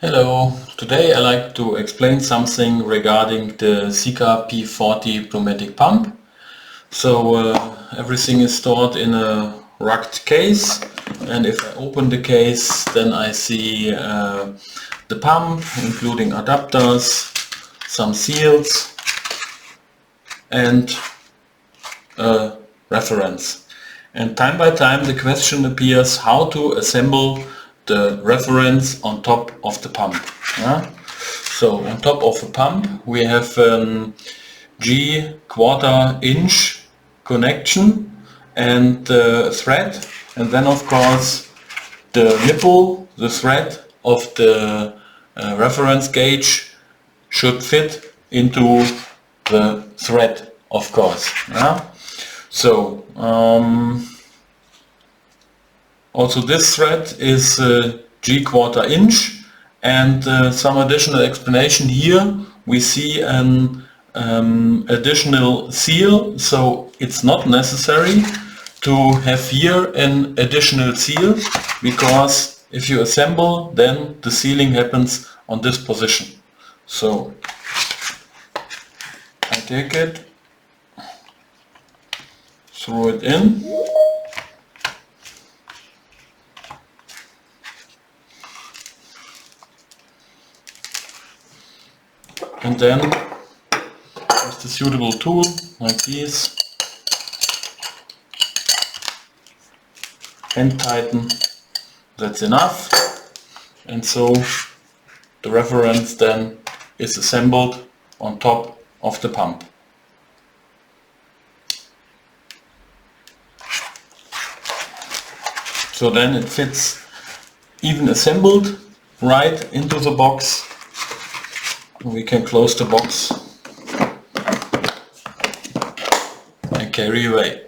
Hello, today I like to explain something regarding the SIKA P40 pneumatic pump. So everything is stored in a rugged case, and if I open the case then I see the pump including adapters, some seals and a reference. And time by time the question appears how to assemble the reference on top of the pump. So on top of the pump we have a G1/4" connection and thread, and then of course the nipple, the thread of the reference gauge should fit into the thread, of course. So also this thread is G1/4", and some additional explanation here. We see an additional seal, so it's not necessary to have here an additional seal, because if you assemble then the sealing happens on this position. So I take it, throw it in, and then with the suitable tool like this, hand tighten, that's enough, and so the reference then is assembled on top of the pump. So then it fits even assembled right into the box. We can close the box and carry away.